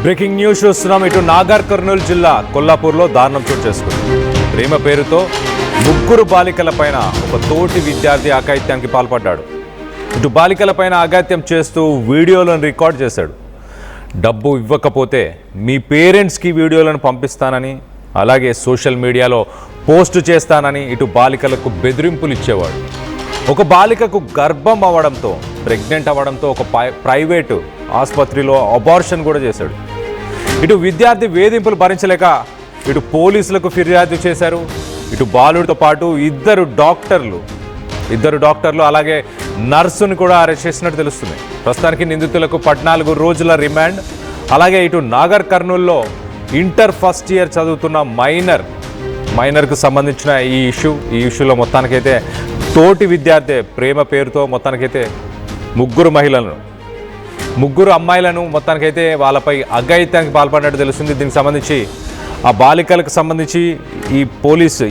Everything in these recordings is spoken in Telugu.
బ్రేకింగ్ న్యూస్ చూస్తున్నాం. ఇటు నాగర్ కర్నూలు జిల్లా కొల్లాపూర్లో దారుణం చోటు చేసుకుంది. ప్రేమ పేరుతో ముగ్గురు బాలికలపైన ఒక తోటి విద్యార్థి అఘాయిత్యానికి పాల్పడ్డాడు. ఇటు బాలికలపైన అఘాయిత్యం చేస్తూ వీడియోలను రికార్డ్ చేశాడు. డబ్బు ఇవ్వకపోతే మీ పేరెంట్స్కి వీడియోలను పంపిస్తానని, అలాగే సోషల్ మీడియాలో పోస్టు చేస్తానని ఇటు బాలికలకు బెదిరింపులు ఇచ్చేవాడు. ఒక బాలికకు గర్భం అవ్వడంతో, ప్రెగ్నెంట్ అవ్వడంతో ఒక ప్రైవేటు ఆసుపత్రిలో అబార్షన్ కూడా చేశాడు. ఇటు విద్యార్థి వేధింపులు భరించలేక ఇటు పోలీసులకు ఫిర్యాదు చేశారు. ఇటు బాలుడితో పాటు ఇద్దరు డాక్టర్లు అలాగే నర్సును కూడా అరెస్ట్ చేసినట్టు తెలుస్తుంది. ప్రస్తుతానికి నిందితులకు 14 రోజుల రిమాండ్. అలాగే ఇటు నాగర్ కర్నూల్లో ఇంటర్ ఫస్ట్ ఇయర్ చదువుతున్న మైనర్కు సంబంధించిన ఈ ఇష్యూలో మొత్తానికైతే తోటి విద్యార్థి ప్రేమ పేరుతో మొత్తానికైతే ముగ్గురు అమ్మాయిలను మొత్తానికైతే వాళ్ళపై అఘాయిత్యానికి పాల్పడినట్టు తెలుస్తుంది. దీనికి సంబంధించి ఆ బాలికలకు సంబంధించి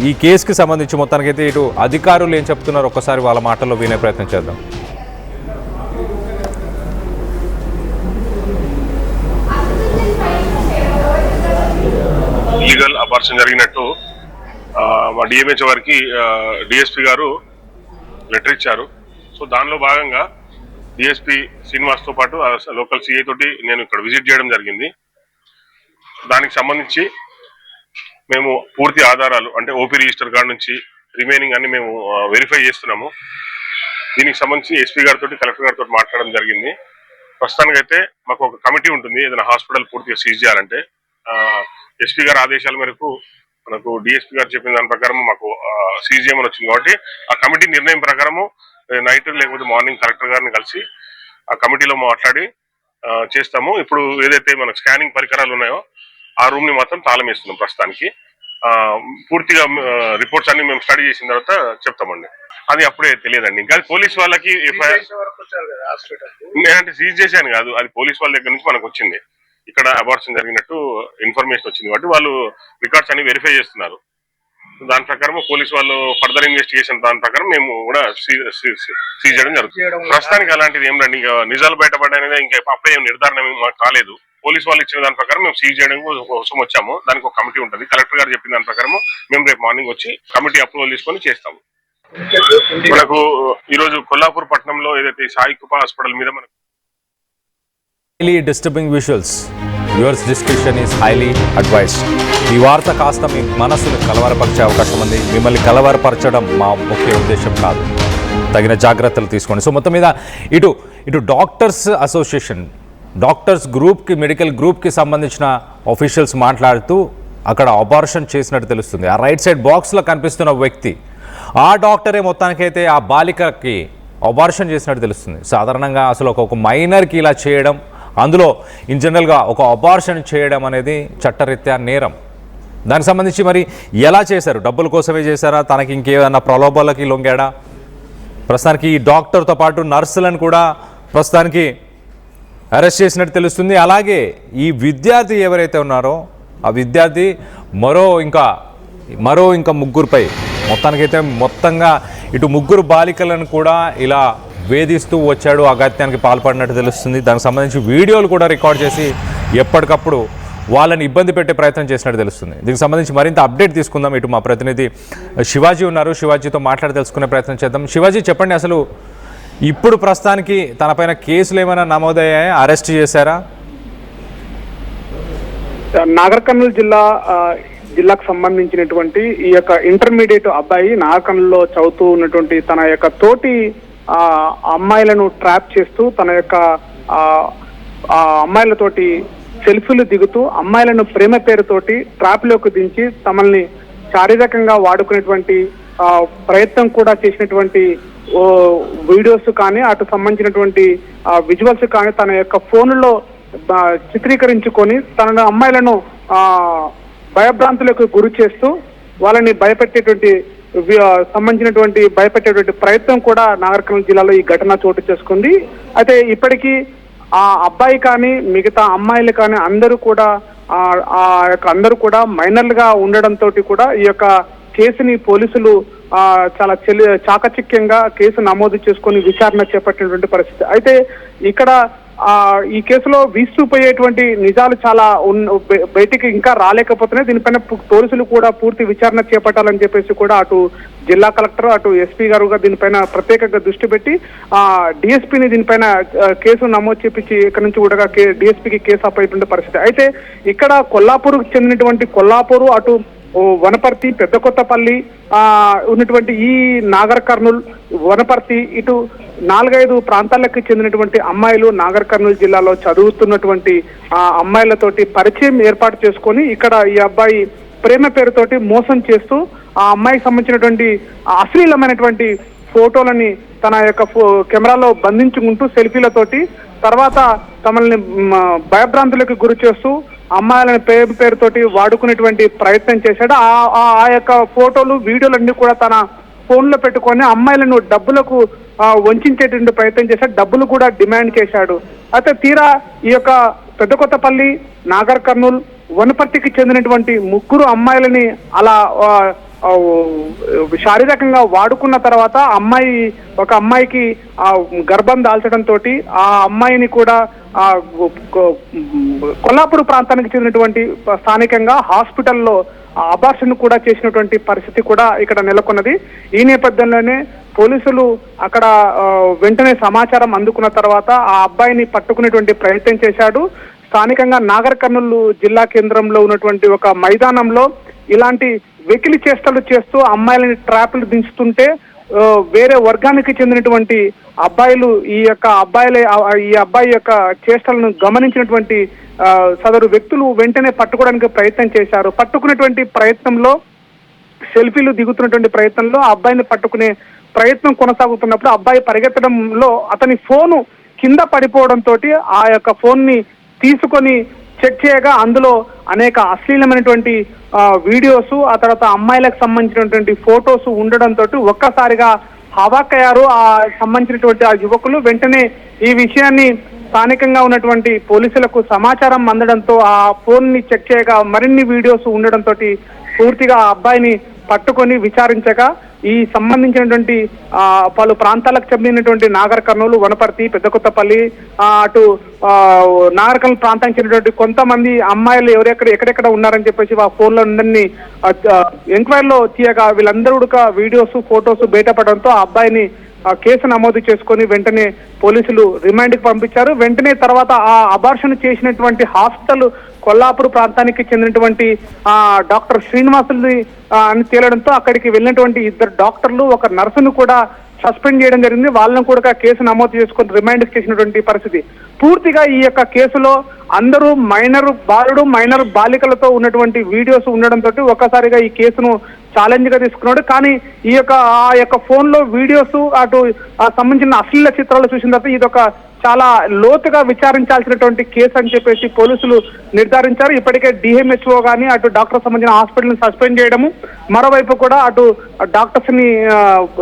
ఈ కేసుకి సంబంధించి మొత్తానికైతే ఇటు అధికారులు ఏం చెప్తున్నారు ఒక్కసారి వాళ్ళ మాటల్లో వినే ప్రయత్నం చేద్దాం. లీగల్ అబార్షన్ జరిగినట్టు మా డిఎంహెచ్ వారికి డిఎస్పీ గారు లెటర్ ఇచ్చారు. సో దానిలో భాగంగా డిఎస్పీ శ్రీనివాస్తో పాటు లోకల్ సిఐ తోటి నేను ఇక్కడ విజిట్ చేయడం జరిగింది. దానికి సంబంధించి మేము పూర్తి ఆధారాలు అంటే ఓపీ రిజిస్టర్ కార్డు నుంచి రిమైనింగ్ అన్ని మేము వెరిఫై చేస్తున్నాము. దీనికి సంబంధించి ఎస్పీ గారితో కలెక్టర్ గారితో మాట్లాడడం జరిగింది. ప్రస్తుతానికైతే మాకు ఒక కమిటీ ఉంటుంది ఏదైనా హాస్పిటల్ పూర్తిగా సీజ్ చేయాలంటే. ఎస్పీ గారి ఆదేశాల మేరకు మనకు డిఎస్పీ గారు చెప్పిన దాని ప్రకారం మాకు సీజ్ చేయమని వచ్చింది. కాబట్టి ఆ కమిటీ నిర్ణయం ప్రకారము నైట్ లేకపోతే మార్నింగ్ కలెక్టర్ గారిని కలిసి ఆ కమిటీలో మాట్లాడి చేస్తాము. ఇప్పుడు ఏదైతే మనకు స్కానింగ్ పరికరాలు ఉన్నాయో ఆ రూమ్ ని మాత్రం తాళం వేస్తున్నాం. ప్రస్తుతానికి పూర్తిగా రిపోర్ట్స్ అన్ని మేము స్టడీ చేసిన తర్వాత చెప్తామండి. అది అప్పుడే తెలియదండి. ఇంకా పోలీస్ వాళ్ళకి నేనంటే సీజ్ చేశాను కాదు, అది పోలీస్ వాళ్ళ దగ్గర నుంచి మనకు వచ్చింది. ఇక్కడ అబార్షన్ జరిగినట్టు ఇన్ఫర్మేషన్ వచ్చింది కాబట్టి వాళ్ళు రికార్డ్స్ అన్ని వెరిఫై చేస్తున్నారు. దాని ప్రకారం పోలీసు వాళ్ళు ఫర్దర్ ఇన్వెస్టిగేషన్ దాని ప్రకారం మేము కూడా సీజ్ చేయడం జరుగుతుంది. ప్రస్తుతానికి అలాంటిది ఏం రండి, నిజాలు బయటపడనేది ఇంకా అప్పుడే నిర్ధారణ మాకు కాలేదు. పోలీసు వాళ్ళు ఇచ్చిన దాని ప్రకారం మేము సీజ్ చేయడం కోసం వచ్చాము. దానికి ఒక కమిటీ ఉంటుంది. కలెక్టర్ గారు చెప్పిన దాని ప్రకారం మేము రేపు మార్నింగ్ వచ్చి కమిటీ అప్రూవల్ తీసుకొని చేస్తాము. మనకు ఈరోజు కొల్లాపూర్ పట్టణంలో ఏదైతే సాయి కృప హాస్పిటల్ మీద మనకు disturbing visuals, yours description is highly advised. ఈ వార్త కాస్త మీ మనసును కలవరపరిచే అవకాశం ఉంది. మిమ్మల్ని కలవరపరచడం మా ముఖ్య ఉద్దేశం కాదు. తగిన జాగ్రత్తలు తీసుకోండి. సో మొత్తం మీద ఇటు డాక్టర్స్ అసోసియేషన్, డాక్టర్స్ గ్రూప్కి, మెడికల్ గ్రూప్కి సంబంధించిన ఆఫీషియల్స్ మాట్లాడుతూ అక్కడ అబార్షన్ చేసినట్టు తెలుస్తుంది. ఆ రైట్ సైడ్ బాక్స్లో కనిపిస్తున్న వ్యక్తి ఆ డాక్టరే మొత్తానికైతే ఆ బాలికకి అబార్షన్ చేసినట్టు తెలుస్తుంది. సాధారణంగా అసలు ఒక మైనర్కి ఇలా చేయడం, అందులో ఇన్ జనరల్గా ఒక అబార్షన్ చేయడం అనేది చట్టరీత్యా నేరం. దానికి సంబంధించి మరి ఎలా చేశారు? డబ్బుల కోసమే చేశారా? తనకి ఇంకేమైనా ప్రలోభాలకి లొంగాడా? ప్రస్తుతానికి ఈ డాక్టర్తో పాటు నర్సులను కూడా ప్రస్తుతానికి అరెస్ట్ చేసినట్టు తెలుస్తుంది. అలాగే ఈ విద్యార్థి ఎవరైతే ఉన్నారో ఆ విద్యార్థి మరో ఇంకా ముగ్గురుపై మొత్తానికైతే మొత్తంగా ఇటు ముగ్గురు బాలికలను కూడా ఇలా వేధిస్తూ వచ్చాడు, అఘాయిత్యానికి పాల్పడినట్టు తెలుస్తుంది. దానికి సంబంధించి వీడియోలు కూడా రికార్డ్ చేసి ఎప్పటికప్పుడు వాళ్ళని ఇబ్బంది పెట్టే ప్రయత్నం చేసినట్టు తెలుస్తుంది. దీనికి సంబంధించి మరింత అప్డేట్ తీసుకుందాం. ఇటు మా ప్రతినిధి శివాజీ ఉన్నారు, శివాజీతో మాట్లాడి తెలుసుకునే ప్రయత్నం చేద్దాం. శివాజీ, చెప్పండి, అసలు ఇప్పుడు ప్రస్తుతానికి తనపైన కేసులు ఏమైనా నమోదయ్యాయా? అరెస్ట్ చేశారా? నాగర్ కర్నూలు జిల్లాకు సంబంధించినటువంటి ఈ యొక్క ఇంటర్మీడియట్ అబ్బాయి నాగర్ కర్నూలులో చదువుతూ ఉన్నటువంటి తన యొక్క తోటి అమ్మాయిలను ట్రాప్ చేస్తూ తన యొక్క అమ్మాయిలతోటి సెల్ఫీలు దిగుతూ అమ్మాయిలను ప్రేమ పేరుతోటి ట్రాప్ లోకి దించి తమల్ని శారీరకంగా వాడుకునేటువంటి ప్రయత్నం కూడా చేసినటువంటి వీడియోస్ కానీ అటు సంబంధించినటువంటి విజువల్స్ కానీ తన యొక్క ఫోన్లో చిత్రీకరించుకొని తన అమ్మాయిలను భయభ్రాంతులకు గురి చేస్తూ వాళ్ళని భయపెట్టేటువంటి ప్రయత్నం కూడా నాగర్ కర్నూలు జిల్లాలో ఈ ఘటన చోటు చేసుకుంది. అయితే ఇప్పటికీ ఆ అబ్బాయి కానీ మిగతా అమ్మాయిలు కానీ అందరూ కూడా మైనర్లుగా ఉండడంతో కూడా ఈ యొక్క కేసుని పోలీసులు చాలా చాకచక్యంగా కేసు నమోదు చేసుకొని విచారణ చేపట్టినటువంటి పరిస్థితి. అయితే ఇక్కడ ఈ కేసులో వీస్తుపోయేటువంటి నిజాలు చాలా బయటికి ఇంకా రాలేకపోతున్నాయి. దీనిపైన పోలీసులు కూడా పూర్తి విచారణ చేపట్టాలని చెప్పేసి కూడా అటు జిల్లా కలెక్టర్ అటు ఎస్పీ గారుగా దీనిపైన ప్రత్యేకంగా దృష్టి పెట్టి డిఎస్పీని దీనిపైన కేసు నమోదు చేపించి ఇక్కడ నుంచి కూడా డిఎస్పీకి కేసు అప్పయిపోయిన పరిస్థితి. అయితే ఇక్కడ కొల్లాపూర్కు చెందినటువంటి కొల్లాపూరు అటు వనపర్తి పెద్దకొత్తపల్లి ఉన్నటువంటి ఈ నాగర్ కర్నూల్ వనపర్తి ఇటు 4-5 ప్రాంతాలకు చెందినటువంటి అమ్మాయిలు నాగర్ కర్నూలు జిల్లాలో చదువుతున్నటువంటి అమ్మాయిలతోటి పరిచయం ఏర్పాటు చేసుకొని ఇక్కడ ఈ అబ్బాయి ప్రేమ పేరుతోటి మోసం చేస్తూ ఆ అమ్మాయికి సంబంధించినటువంటి అశ్లీలమైనటువంటి ఫోటోలని తన యొక్క కెమెరాలో బంధించుకుంటూ సెల్ఫీలతోటి తర్వాత తమల్ని భయభ్రాంతులకు గురి చేస్తూ అమ్మాయిలను పేరుతోటి వాడుకునేటువంటి ప్రయత్నం చేశాడు. ఆ యొక్క ఫోటోలు వీడియోలన్నీ కూడా తన ఫోన్ లో పెట్టుకొని అమ్మాయిలను డబ్బులకు వంచేటువంటి ప్రయత్నం చేశాడు. డబ్బులు కూడా డిమాండ్ చేశాడు. అయితే తీరా ఈ యొక్క పెద్దకొత్తపల్లి నాగర్ కర్నూల్ వనపర్తికి చెందినటువంటి 3 అమ్మాయిలని అలా శారీరకంగా వాడుకున్న తర్వాత ఒక అమ్మాయికి గర్భం దాల్చడంతో ఆ అమ్మాయిని కూడా కొల్లాపూర్ ప్రాంతానికి చెందినటువంటి స్థానికంగా హాస్పిటల్లో అబార్షన్ కూడా చేసినటువంటి పరిస్థితి కూడా ఇక్కడ నెలకొన్నది. ఈ నేపథ్యంలోనే పోలీసులు అక్కడ వెంటనే సమాచారం అందుకున్న తర్వాత ఆ అబ్బాయిని పట్టుకునేటువంటి ప్రయత్నం చేశాడు. స్థానికంగా నాగర్ కర్నూలు జిల్లా కేంద్రంలో ఉన్నటువంటి ఒక మైదానంలో ఇలాంటి వెకిలి చేష్టలు చేస్తూ అమ్మాయిలని ట్రాప్లు దించుతుంటే వేరే వర్గానికి చెందినటువంటి అబ్బాయిలు ఈ అబ్బాయి యొక్క చేష్టలను గమనించినటువంటి సదరు వ్యక్తులు వెంటనే పట్టుకోవడానికి ప్రయత్నం చేశారు. పట్టుకునేటువంటి ప్రయత్నంలో సెల్ఫీలు దిగుతున్నటువంటి ప్రయత్నంలో ఆ అబ్బాయిని పట్టుకునే ప్రయత్నం కొనసాగుతున్నప్పుడు అబ్బాయి పరిగెత్తడంలో అతని ఫోను కింద పడిపోవడంతో ఆ యొక్క ఫోన్ ని తీసుకొని చెక్ చేయగా అందులో అనేక అశ్లీలమైనటువంటి వీడియోస్ ఆ తర్వాత అమ్మాయిలకు సంబంధించినటువంటి ఫొటోస్ ఉండడంతో ఒక్కసారిగా హవాక్కయ్యారు ఆ సంబంధించినటువంటి ఆ యువకులు. వెంటనే ఈ విషయాన్ని స్థానికంగా ఉన్నటువంటి పోలీసులకు సమాచారం అందడంతో ఆ ఫోన్ ని చెక్ చేయగా మరిన్ని వీడియోస్ ఉండడంతో పూర్తిగా ఆ అబ్బాయిని పట్టుకొని విచారించగా ఈ సంబంధించినటువంటి పలు ప్రాంతాలకు చెందినటువంటి నాగర్ కర్నూలు వనపర్తి పెద్దకొత్తపల్లి అటు నాగర్ కర్నూలు ప్రాంతానికి చెందినటువంటి కొంతమంది అమ్మాయిలు ఎక్కడెక్కడ ఉన్నారని చెప్పేసి ఆ ఫోన్లో అందరినీ ఎంక్వైరీలో తీయగా వీళ్ళందరూ కూడా వీడియోస్ ఫొటోస్ బయటపడడంతో ఆ అబ్బాయిని కేసు నమోదు చేసుకొని వెంటనే పోలీసులు రిమాండ్కి పంపించారు. వెంటనే తర్వాత ఆ అబార్షన్ చేసినటువంటి హాస్పిటల్ కొల్లాపూర్ ప్రాంతానికి చెందినటువంటి డాక్టర్ శ్రీనివాసులు అని తేలడంతో అక్కడికి వెళ్ళినటువంటి 2 డాక్టర్లు ఒక నర్సును కూడా సస్పెండ్ చేయడం జరిగింది. వాళ్ళను కూడా కేసు నమోదు చేసుకొని రిమాండ్ చేసినటువంటి పరిస్థితి. పూర్తిగా ఈ యొక్క కేసులో అందరూ మైనర్ బాలికలతో ఉన్నటువంటి వీడియోస్ ఉండడంతో ఒక్కసారిగా ఈ కేసును ఛాలెంజ్ గా తీసుకున్నాడు. కానీ ఆ యొక్క ఫోన్ లో వీడియోస్ అటు సంబంధించిన అశ్లీల చిత్రాలు చూసిన తర్వాత ఇదొక చాలా లోతుగా విచారించాల్సినటువంటి కేసు అని చెప్పేసి పోలీసులు నిర్ధారించారు. ఇప్పటికే డిఎంహెచ్ఓ గానీ అటు డాక్టర్ సంబంధించిన హాస్పిటల్ సస్పెండ్ చేయడము, మరోవైపు కూడా అటు డాక్టర్స్ ని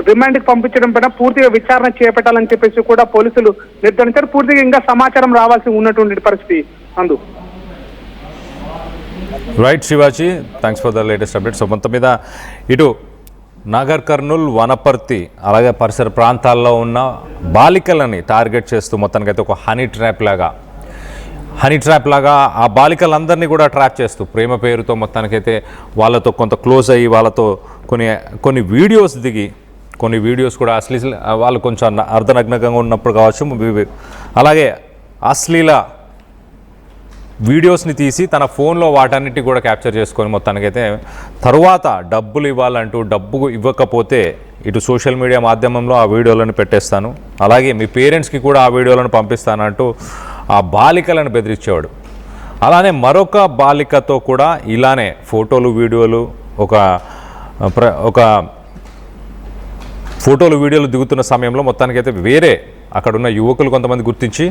రిమాండ్ కి పంపించడం పైన పూర్తిగా విచారణ చేపట్టాలని చెప్పేసి కూడా పోలీసులు నిర్ధారించారు. పూర్తిగా ఇంకా సమాచారం రావాల్సి ఉన్నటువంటి పరిస్థితి. అందు right Shivaji, thanks for the latest update. So మొత్తం మీద ఇటు నాగర్ కర్నూల్ వనపర్తి అలాగే పరిసర ప్రాంతాల్లో ఉన్న బాలికలని టార్గెట్ చేస్తూ మొత్తానికైతే ఒక హనీ ట్రాప్ లాగా ఆ బాలికలందరినీ కూడా ట్రాప్ చేస్తూ ప్రేమ పేరుతో మొత్తానికైతే వాళ్ళతో కొంత క్లోజ్ అయ్యి వాళ్ళతో కొన్ని వీడియోస్ దిగి కొన్ని వీడియోస్ కూడా వాళ్ళు కొంచెం అర్ధనగ్నంగా ఉన్నప్పుడు కావచ్చు అలాగే అశ్లీల వీడియోస్ని తీసి తన ఫోన్లో వాటన్నిటి కూడా క్యాప్చర్ చేసుకొని మొత్తానికైతే తరువాత డబ్బులు ఇవ్వాలంటూ డబ్బు ఇవ్వకపోతే ఇటు సోషల్ మీడియా మాధ్యమంలో ఆ వీడియోలను పెట్టేస్తాను, అలాగే మీ పేరెంట్స్కి కూడా ఆ వీడియోలను పంపిస్తానంటూ ఆ బాలికలను బెదిరించేవాడు. అలానే మరొక బాలికతో కూడా ఇలానే ఫోటోలు వీడియోలు దిగుతున్న సమయంలో మొత్తానికైతే వేరే అక్కడున్న యువకులు కొంతమంది గుర్తించి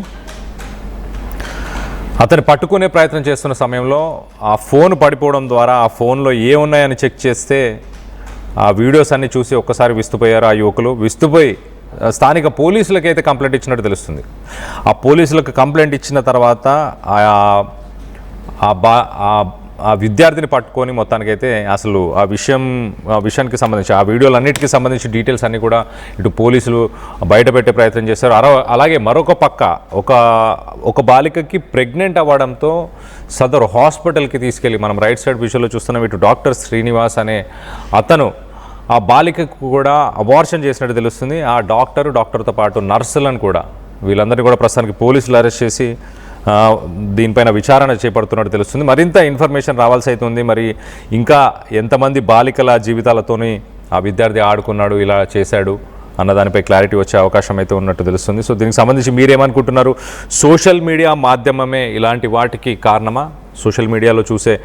అతను పట్టుకునే ప్రయత్నం చేస్తున్న సమయంలో ఆ ఫోన్ పడిపోవడం ద్వారా ఆ ఫోన్లో ఏమున్నాయని చెక్ చేస్తే ఆ వీడియోస్ అన్నీ చూసి ఒక్కసారి విస్తుపోయారు ఆ యువకులు. విస్తుపోయి స్థానిక పోలీసులకైతే కంప్లైంట్ ఇచ్చినట్టు తెలుస్తుంది. ఆ పోలీసులకు కంప్లైంట్ ఇచ్చిన తర్వాత ఆ విద్యార్థిని పట్టుకొని మొత్తానికైతే అసలు ఆ విషయానికి సంబంధించి ఆ వీడియోలన్నిటికీ సంబంధించి డీటెయిల్స్ అన్నీ కూడా ఇటు పోలీసులు బయటపెట్టే ప్రయత్నం చేశారు. అలాగే మరొక పక్క ఒక బాలికకి ప్రెగ్నెంట్ అవ్వడంతో సదరు హాస్పిటల్కి తీసుకెళ్ళి మనం రైట్ సైడ్ విజువల్లో చూస్తున్నాం. ఇటు డాక్టర్ శ్రీనివాస్ అనే అతను ఆ బాలికకు కూడా అబార్షన్ చేసినట్టు తెలుస్తుంది. ఆ డాక్టర్తో పాటు నర్సులను కూడా వీళ్ళందరినీ కూడా ప్రస్తుతానికి పోలీసులు అరెస్ట్ చేసి దీనిపైన విచారణ చేపడుతున్నట్టు తెలుస్తుంది. మరింత ఇన్ఫర్మేషన్ రావాల్సి అవుతుంది. మరి ఇంకా ఎంతమంది బాలికల జీవితాలతోని ఆ విద్యార్థి ఆడుకున్నాడు, ఇలా చేశాడు అన్న దానిపై క్లారిటీ వచ్చే అవకాశం అయితే ఉన్నట్టు తెలుస్తుంది. సో దీనికి సంబంధించి మీరేమనుకుంటున్నారు? సోషల్ మీడియా మాధ్యమమే ఇలాంటి వాటికి కారణమా? సోషల్ మీడియాలో చూసే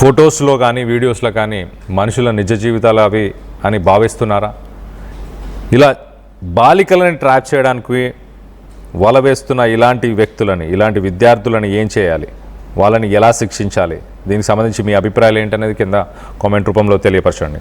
ఫొటోస్లో కానీ వీడియోస్లో కానీ మనుషుల నిజ జీవితాలు అవి అని భావిస్తున్నారా? ఇలా బాలికలను ట్రాప్ చేయడానికి వల వేస్తున్న ఇలాంటి వ్యక్తులని, ఇలాంటి విద్యార్థులని ఏం చేయాలి, వాళ్ళని ఎలా శిక్షించాలి? దీనికి సంబంధించి మీ అభిప్రాయాలు ఏంటనేది కింద కామెంట్ రూపంలో తెలియపరచండి.